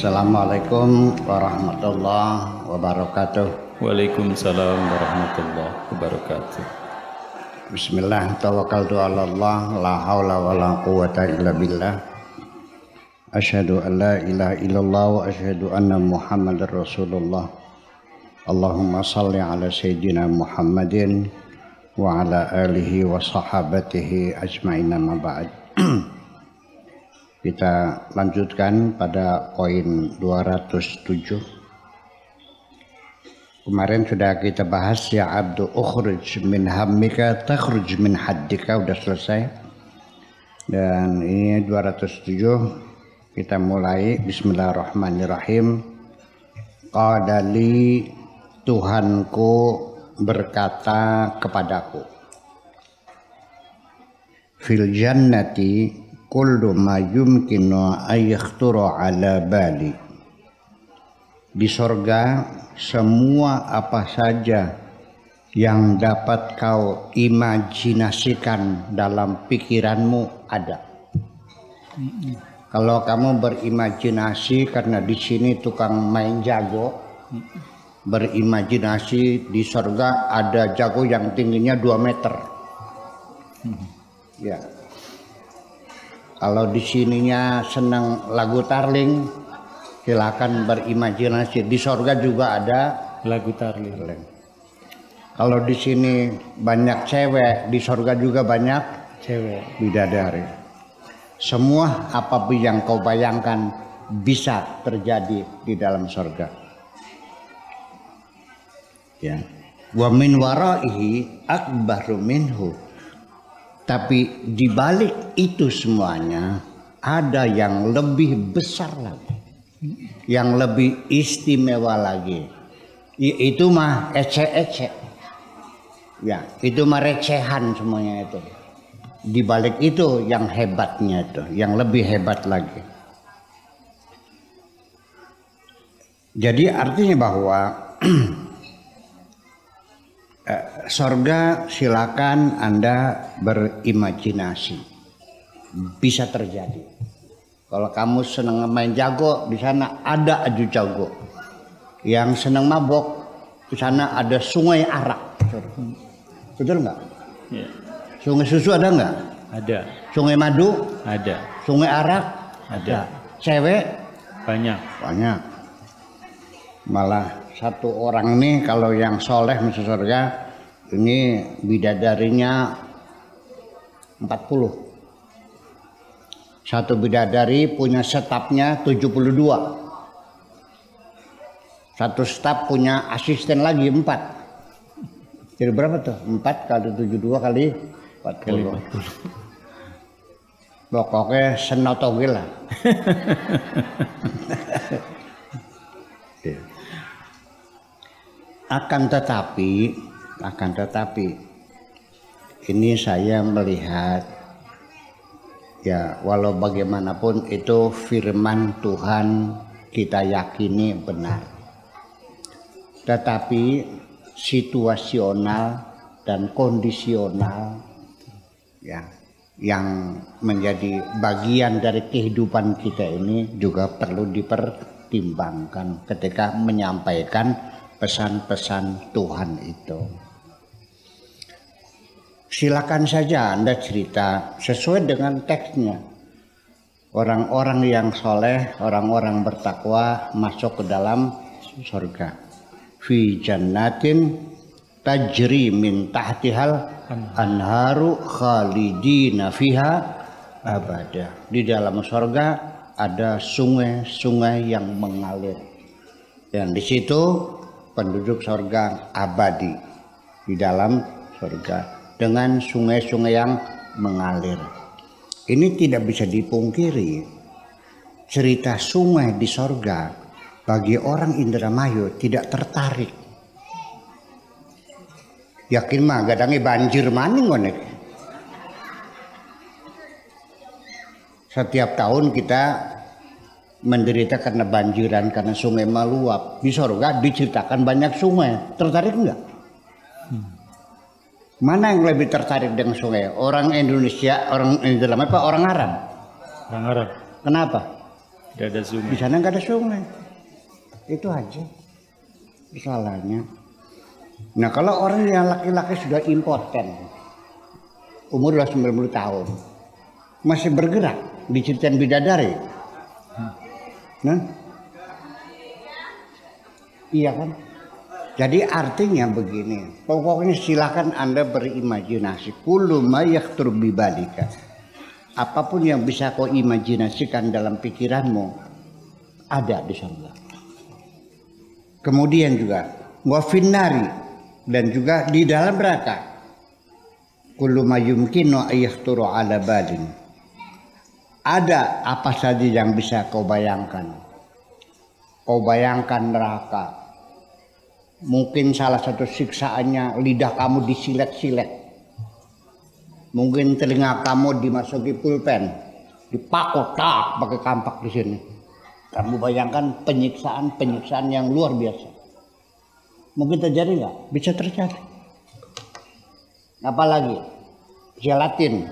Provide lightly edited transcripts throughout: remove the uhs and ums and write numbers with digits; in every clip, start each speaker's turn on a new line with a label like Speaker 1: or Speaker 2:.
Speaker 1: Assalamualaikum warahmatullahi wabarakatuh.
Speaker 2: Waalaikumsalam warahmatullahi wabarakatuh.
Speaker 1: Bismillah, tawakkaltu ala Allah, la haula wa la quwata illa billah. Asyhadu an la ilaha illallah wa asyhadu anna Muhammadar Rasulullah. Allahumma salli ala sayyidina Muhammadin wa ala alihi wa sahabatihi ajma'in, amma ba'd. Kita lanjutkan pada poin 207. Kemarin sudah kita bahas ya abdu ukhruj min hammika takhruj min haddika, udah selesai. Dan ini 207 kita mulai. Bismillahirrahmanirrahim. Qadali, Tuhanku berkata kepadaku, fil jannati kullu ma yumkinu ayyakhtura ala bali. Di sorga semua apa saja yang dapat kau imajinasikan dalam pikiranmu ada. Kalau kamu berimajinasi karena di sini tukang main jago, berimajinasi di sorga ada jago yang tingginya 2 meter. Ya. Kalau di sininya senang lagu tarling, silakan berimajinasi. Di sorga juga ada
Speaker 2: Lagu tarling.
Speaker 1: Kalau di sini banyak cewek, di sorga juga banyak
Speaker 2: Cewek.
Speaker 1: bidadari. Semua apapun yang kau bayangkan bisa terjadi di dalam sorga. Ya. Wa min waraihi akbaru minhu. Tapi di balik itu semuanya ada yang lebih besar lagi, yang lebih istimewa lagi. Itu mah ece-ece, ya itu mah recehan semuanya itu. Di balik itu yang hebatnya itu, yang lebih hebat lagi. Jadi artinya bahwa sorga silakan Anda berimajinasi, bisa terjadi. Kalau kamu senang main jago, di sana ada aju jago. Yang senang mabok, di sana ada sungai arak. Betul nggak?
Speaker 2: Ya.
Speaker 1: Sungai susu ada nggak?
Speaker 2: Ada.
Speaker 1: Sungai madu?
Speaker 2: Ada.
Speaker 1: Sungai arak?
Speaker 2: Ada.
Speaker 1: Cewek?
Speaker 2: Banyak.
Speaker 1: Banyak. Malah satu orang nih kalau yang soleh masuk surga ini bidadarinya 40. Satu bidadari punya stafnya 72. Satu staf punya asisten lagi 4. Jadi berapa tuh? 4 kali 72 kali 40. Pokoknya senotogil lah. Akan tetapi ini saya melihat ya walau bagaimanapun itu firman Tuhan kita yakini benar. Tetapi situasional dan kondisional ya yang menjadi bagian dari kehidupan kita ini juga perlu dipertimbangkan ketika menyampaikan pesan-pesan Tuhan itu. Silakan saja Anda cerita sesuai dengan teksnya. Orang-orang yang soleh, orang-orang bertakwa masuk ke dalam surga. Fi jannatin tajri min tahtihal anharu khalidina fiha abada. Di dalam surga ada sungai-sungai yang mengalir. Dan di situ penduduk surga abadi di dalam surga dengan sungai-sungai yang mengalir. Ini tidak bisa dipungkiri. Cerita sungai di surga bagi orang Indramayu tidak tertarik. Yakin mah gadangi banjir maning ngonek. Setiap tahun kita menderita karena banjiran, karena sungai meluap. Di surga diceritakan banyak sungai. Tertarik enggak? Mana yang lebih tertarik dengan sungai? Orang Indonesia, orang Indonesia apa orang Arab?
Speaker 2: Orang Arab.
Speaker 1: Kenapa?
Speaker 2: Tidak ada
Speaker 1: Di
Speaker 2: sungai.
Speaker 1: sana nggak ada sungai. Itu aja persoalannya. Nah kalau orang yang laki-laki sudah impoten, umur sudah 90 tahun, masih bergerak di Ciptaan Bidadari, nah, iya kan? Jadi artinya begini, pokoknya silakan Anda berimajinasi. Kullu ma yakhtur bi balika. Apapun yang bisa kau imajinasikan dalam pikiranmu ada di surga. Kemudian juga wa finnari, dan juga di dalam neraka. Kullu ma yumkinu ayyahturu ala balin. Ada apa saja yang bisa kau bayangkan. Kau bayangkan neraka. Mungkin salah satu siksaannya lidah kamu disilet-silet. Mungkin telinga kamu dimasuki pulpen, dipakot tak pakai kampak di sini. Kamu bayangkan penyiksaan yang luar biasa. Mungkin terjadi nggak? Bisa terjadi. Apalagi gelatin,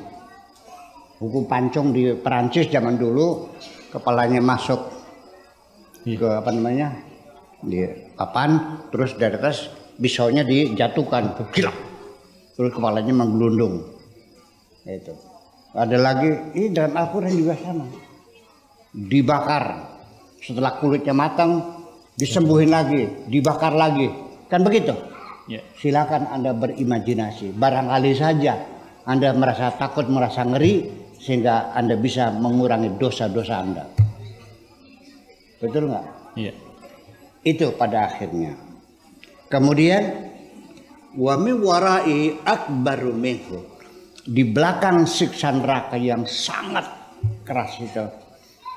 Speaker 1: hukum pancung di Perancis zaman dulu, kepalanya masuk ke apa namanya di papan, terus dari atas pisaunya dijatuhkan, gila, terus kepalanya menggelundung. Itu. Ada lagi, ini dalam Al-Quran juga sama, dibakar, setelah kulitnya matang, disembuhin lagi, dibakar lagi, kan begitu?
Speaker 2: Ya.
Speaker 1: Silakan Anda berimajinasi. Barangkali saja Anda merasa takut, merasa ngeri, sehingga Anda bisa mengurangi dosa-dosa Anda. Betul nggak?
Speaker 2: Iya.
Speaker 1: Itu pada akhirnya. Kemudian wa min warai akbaru minhu. Di belakang siksa neraka yang sangat keras itu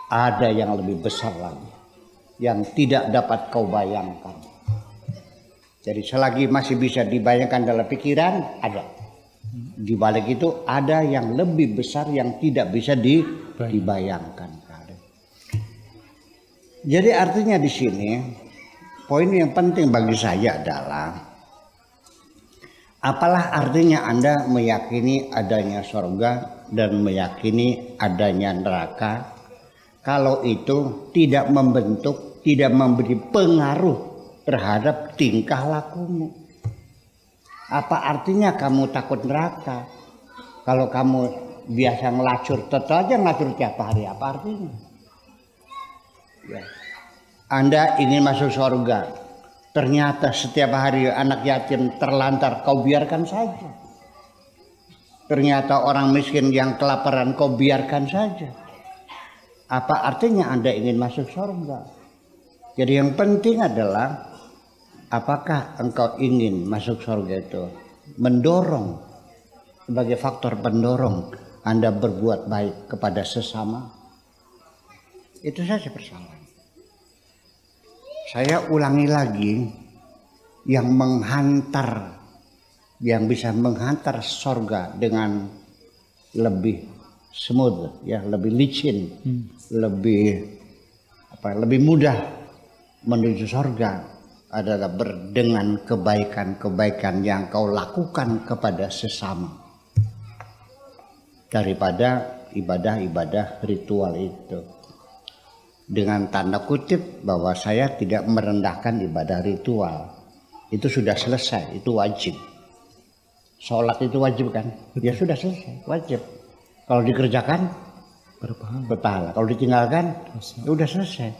Speaker 1: ada yang lebih besar lagi, yang tidak dapat kau bayangkan. Jadi selagi masih bisa dibayangkan dalam pikiran, ada. Di balik itu ada yang lebih besar yang tidak bisa dibayangkan. Jadi artinya di sini poin yang penting bagi saya adalah, apalah artinya Anda meyakini adanya surga dan meyakini adanya neraka kalau itu tidak membentuk, tidak memberi pengaruh terhadap tingkah lakumu. Apa artinya kamu takut neraka kalau kamu biasa ngelacur, tetap aja ngelacur tiap hari, apa artinya? Ya. Anda ingin masuk surga, ternyata setiap hari anak yatim terlantar, kau biarkan saja. Ternyata orang miskin yang kelaparan, kau biarkan saja. Apa artinya Anda ingin masuk surga? Jadi yang penting adalah, apakah engkau ingin masuk surga itu mendorong, sebagai faktor pendorong Anda berbuat baik kepada sesama? Itu saja persoalan. Saya ulangi lagi, yang menghantar, yang bisa menghantar surga dengan lebih smooth, ya, lebih licin, lebih mudah menuju surga adalah dengan kebaikan-kebaikan yang kau lakukan kepada sesama, daripada ibadah-ibadah ritual itu. Dengan tanda kutip bahwa saya tidak merendahkan ibadah ritual, itu sudah selesai, itu wajib. Sholat itu wajib kan? Ya sudah selesai, wajib. Kalau dikerjakan berpahala, kalau ditinggalkan ya udah selesai.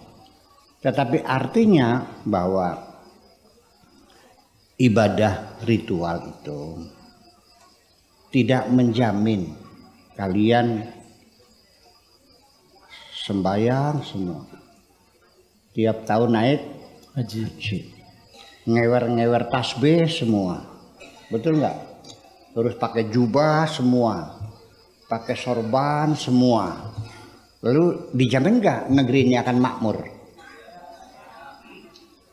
Speaker 1: Tetapi artinya bahwa ibadah ritual itu tidak menjamin kalian sembahyang semua, tiap tahun naik haji, ngewer-ngewer tasbih semua, betul nggak? Terus pakai jubah semua, pakai sorban semua. Lalu dijamin nggak negeri ini akan makmur?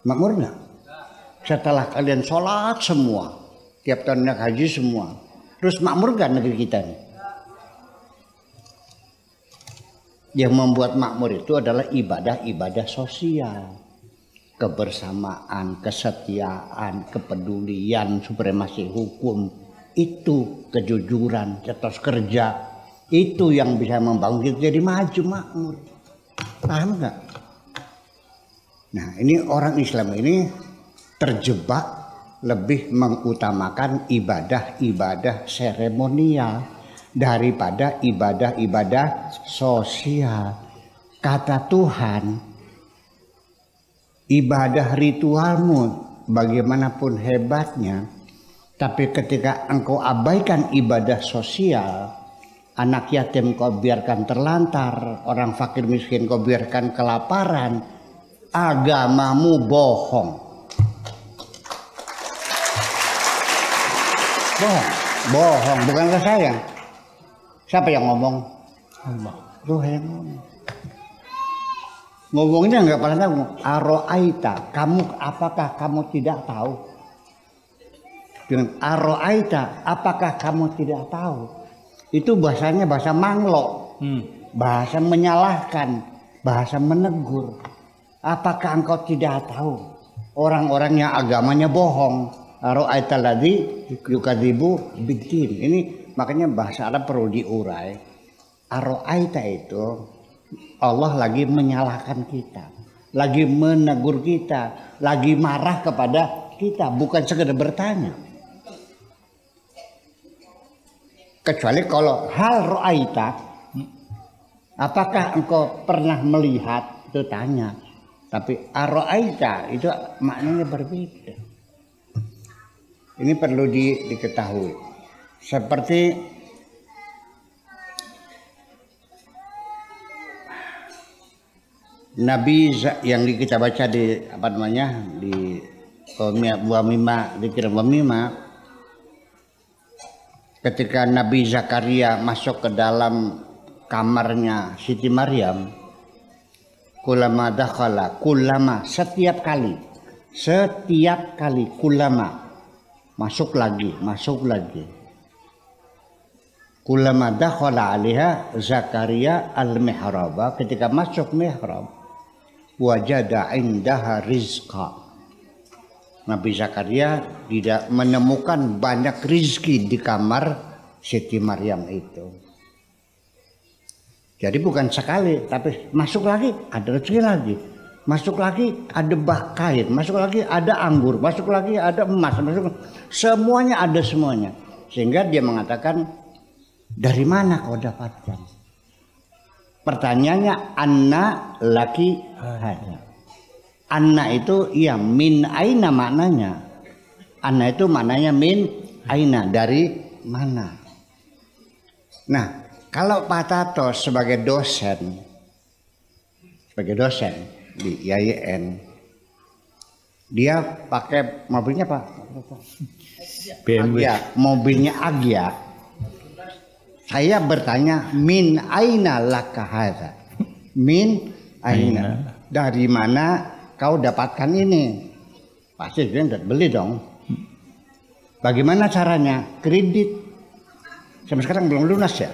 Speaker 1: Makmur nggak? Setelah kalian sholat semua, tiap tahun naik haji semua, terus makmur nggak negeri kita nih? Yang membuat makmur itu adalah ibadah-ibadah sosial, kebersamaan, kesetiaan, kepedulian, supremasi hukum, itu kejujuran, etos kerja, itu yang bisa membangun kita jadi maju makmur. Paham nggak? Nah ini orang Islam ini terjebak lebih mengutamakan ibadah-ibadah seremonial daripada ibadah-ibadah sosial. Kata Tuhan, ibadah ritualmu bagaimanapun hebatnya, tapi ketika engkau abaikan ibadah sosial, anak yatim kau biarkan terlantar, orang fakir miskin kau biarkan kelaparan, agamamu bohong. Bohong, bukankah saya? Siapa yang ngomong?
Speaker 2: Allah.
Speaker 1: Tuh yang ngomong. Ngomongnya nggak pernah tahu. Aro'aita, apakah kamu tidak tahu? Dengan aro'aita, apakah kamu tidak tahu? Itu bahasanya bahasa manglo, bahasa menyalahkan, bahasa menegur. Apakah engkau tidak tahu orang-orang yang agamanya bohong? Aro'aita ladzi yukadzibu biddin. Ini makanya bahasa Arab perlu diurai. Aro'aita itu Allah lagi menyalahkan kita, lagi menegur kita, lagi marah kepada kita, bukan sekedar bertanya. Kecuali kalau hal ro'aita, apakah engkau pernah melihat, itu tanya. Tapi aro'aita itu maknanya berbeda. Ini perlu diketahui. Seperti Nabi yang kita baca di apa namanya di Wamima, ketika Nabi Zakaria masuk ke dalam kamarnya Siti Maryam, kulama dakhala, setiap kali kulama masuk lagi, kulama dakhala alaiha Zakaria al-mihraba, ketika masuk mihrab wajada indaha rizqa. Nabi Zakaria tidak menemukan banyak rizki di kamar Siti Maryam itu. Jadi bukan sekali, tapi masuk lagi ada rezeki lagi, masuk lagi ada kain, masuk lagi ada anggur, masuk lagi ada emas, semuanya ada semuanya. Sehingga dia mengatakan, dari mana kau dapatkan? Pertanyaannya, anna laki hada. Anna itu ya min aina maknanya. Anna itu maknanya min aina, dari mana. Nah, kalau Pak Tato sebagai dosen di IAIN, dia pakai mobilnya Pak?
Speaker 2: BMW.
Speaker 1: Agya, mobilnya Agya. Saya bertanya, min aina laka hadza? Min aina. Dari mana kau dapatkan ini? Pasti dia tidak beli dong. Bagaimana caranya? Kredit. Sampai sekarang belum lunas ya.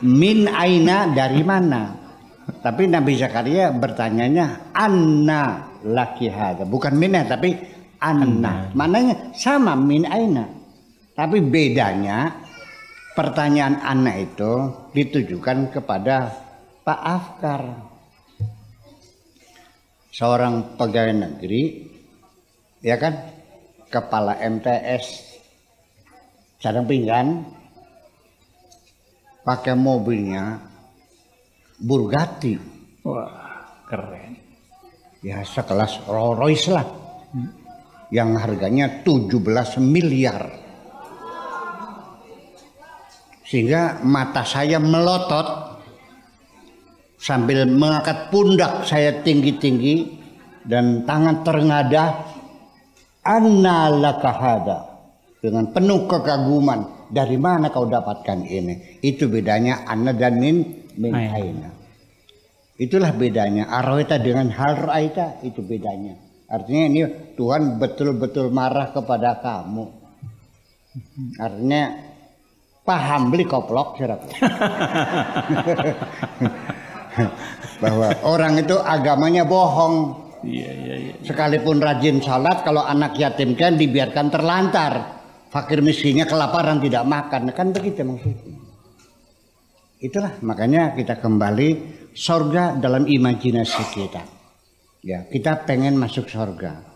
Speaker 1: Min aina, dari mana? Tapi Nabi Zakaria bertanyanya anna laki hadza, bukan minna tapi anna. Maknanya sama, min aina. Tapi bedanya pertanyaan anna itu ditujukan kepada Pak Afkar, seorang pegawai negeri, ya kan, kepala MTS, cadang pinggan, pakai mobilnya Bugatti.
Speaker 2: Wah, keren.
Speaker 1: Ya sekelas Rolls Royce lah, yang harganya 17 miliar. Sehingga mata saya melotot sambil mengangkat pundak saya tinggi-tinggi dan tangan terengadah. Anna laka hada, dengan penuh kekaguman. Dari mana kau dapatkan ini? Itu bedanya anna dan min aina. Itulah bedanya. Aroita dengan hal raita, itu bedanya. Artinya ini Tuhan betul-betul marah kepada kamu. Artinya paham beli koplok bahwa orang itu agamanya bohong.
Speaker 2: Iya.
Speaker 1: Sekalipun rajin salat, kalau anak yatim kan dibiarkan terlantar, fakir miskinnya kelaparan tidak makan, kan begitu maksudnya. Itulah makanya kita kembali sorga dalam imajinasi kita. Ya, kita pengen masuk sorga.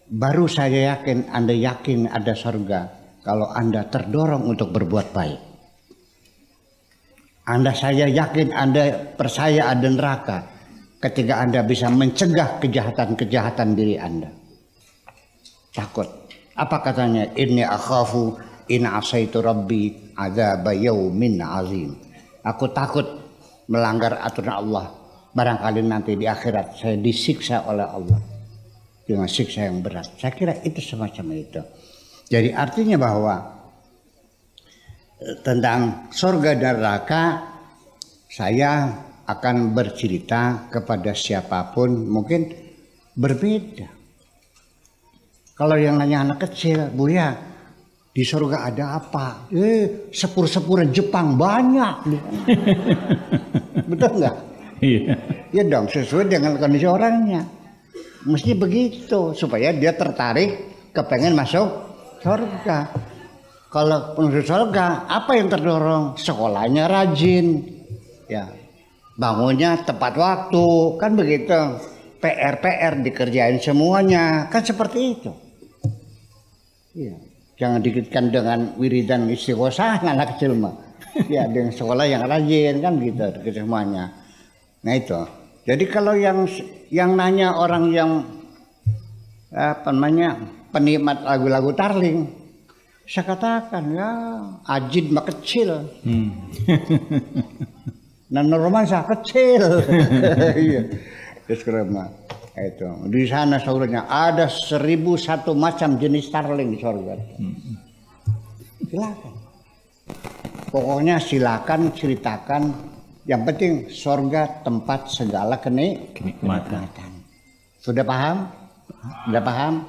Speaker 1: Baru saya yakin, Anda yakin ada sorga kalau Anda terdorong untuk berbuat baik. Saya yakin Anda percaya ada neraka ketika Anda bisa mencegah kejahatan-kejahatan diri Anda. Takut. Apa katanya? Inni akhafu in asaitu rabbi adzab yaumin azim. Aku takut melanggar aturan Allah. Barangkali nanti di akhirat saya disiksa oleh Allah dengan siksa yang berat. Saya kira itu semacam itu. Jadi artinya bahwa tentang surga dan neraka saya akan bercerita kepada siapapun mungkin berbeda. Kalau yang nanya anak kecil, Buya, di surga ada apa? Sepur-sepur Jepang banyak. Betul nggak?
Speaker 2: Iya.
Speaker 1: Ya dong, sesuai dengan kondisi orangnya. Mesti begitu supaya dia tertarik kepengen masuk surga. Kalau masuk surga, apa yang terdorong? Sekolahnya rajin, ya, bangunnya tepat waktu, kan begitu. PR dikerjain semuanya, kan seperti itu. Ya, jangan dikitkan dengan wiridan istighosah anak kecil mah. Ya, dengan sekolah yang rajin kan gitu semuanya. Nah itu. Jadi kalau yang nanya orang yang penikmat lagu-lagu Tarling, saya katakan ya Ajid mah kecil. Nah Norman saya kecil. Iya. Terus kerema. Itu di sana surganya ada 1001 macam jenis tarling di surga. Silakan. Pokoknya silakan ceritakan. Yang penting surga tempat segala kenikmatan. Sudah paham? Sudah paham?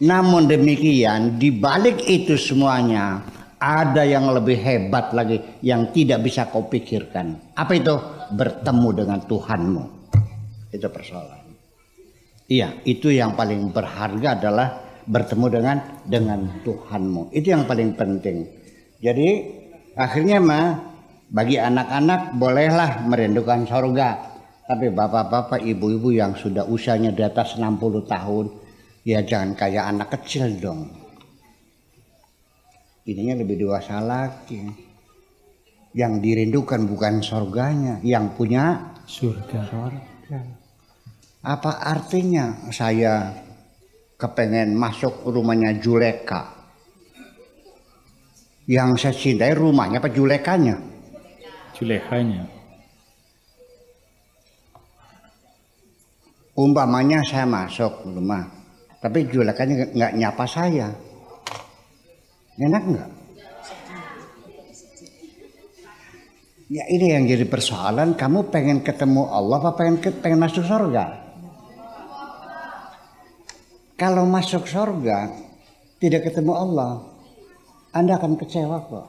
Speaker 1: Namun demikian di balik itu semuanya ada yang lebih hebat lagi yang tidak bisa kau pikirkan. Apa itu? Bertemu dengan Tuhanmu. Itu persoalan. Iya, itu yang paling berharga adalah bertemu dengan Tuhanmu. Itu yang paling penting. Jadi akhirnya bagi anak-anak bolehlah merindukan surga. Tapi bapak-bapak, ibu-ibu yang sudah usianya di atas 60 tahun, ya jangan kayak anak kecil dong. Ininya lebih dewasa lagi. Yang dirindukan bukan surganya, yang punya surga. Apa artinya saya kepengen masuk rumahnya Juleka? Yang saya cintai rumahnya apa Julekanya?
Speaker 2: Julekanya.
Speaker 1: Umpamanya saya masuk rumah, tapi Julekanya nggak nyapa saya. Enak nggak? Ya ini yang jadi persoalan. Kamu pengen ketemu Allah apa pengen masuk surga? Kalau masuk surga tidak ketemu Allah, Anda akan kecewa kok.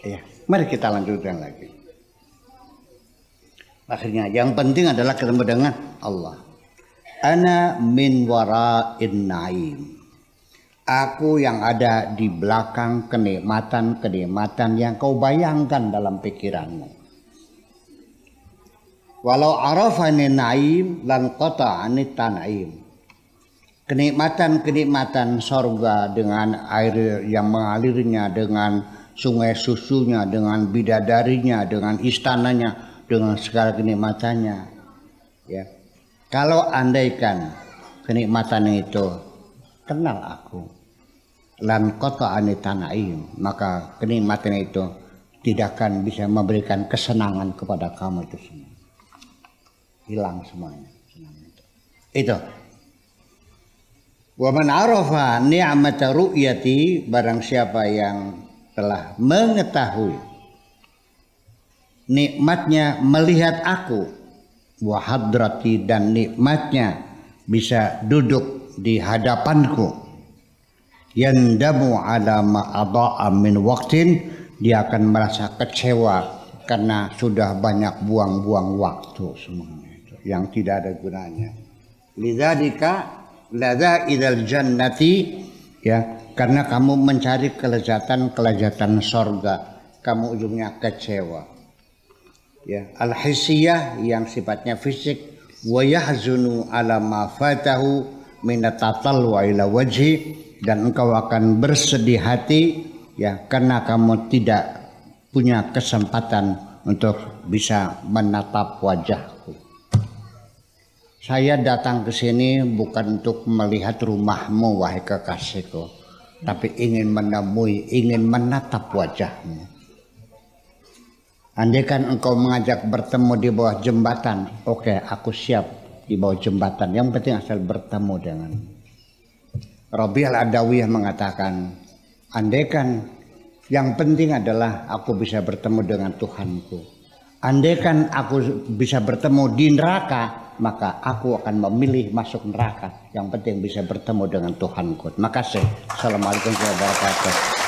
Speaker 1: Ya, mari kita lanjutkan lagi. Akhirnya yang penting adalah ketemu dengan Allah. Ana min wara'in naim. Aku yang ada di belakang kenikmatan-kenikmatan yang kau bayangkan dalam pikiranmu. Walau arafani naim lan qata'ani tanaim. Kenikmatan-kenikmatan sorga dengan air yang mengalirnya, dengan sungai susunya, dengan bidadarinya, dengan istananya, dengan segala kenikmatannya. Ya. Kalau andaikan kenikmatan itu kenal aku, lan qata'ani tanaim, maka kenikmatan itu tidak akan bisa memberikan kesenangan kepada kamu itu semua. Hilang semuanya. Itu. Wa man arafa ni'mata ru'yati, barang siapa yang telah mengetahui nikmatnya melihat aku, wa hadrati, dan nikmatnya bisa duduk di hadapanku, yandamu ala ma adha'a min waqtin, dia akan merasa kecewa karena sudah banyak buang-buang waktu semuanya itu yang tidak ada gunanya. Lidzalika ladza idal jannati, ya, karena kamu mencari kelezatan-kelezatan sorga kamu ujungnya kecewa. Ya, al-hisiyah yang sifatnya fisik, wa yahzunu ala ma fatahu min tatalwa ila wajhi, dan engkau akan bersedih hati ya karena kamu tidak punya kesempatan untuk bisa menatap wajahku. Saya datang ke sini bukan untuk melihat rumahmu wahai kekasihku, tapi ingin menemui, ingin menatap wajahmu. Andaikan engkau mengajak bertemu di bawah jembatan, oke, aku siap di bawah jembatan. Yang penting asal bertemu dengan. Rabi' al-Adawiyah mengatakan, andaikan yang penting adalah aku bisa bertemu dengan Tuhanku. Andaikan aku bisa bertemu di neraka, maka aku akan memilih masuk neraka. Yang penting bisa bertemu dengan Tuhanku. Terima kasih. Assalamualaikum warahmatullahi wabarakatuh.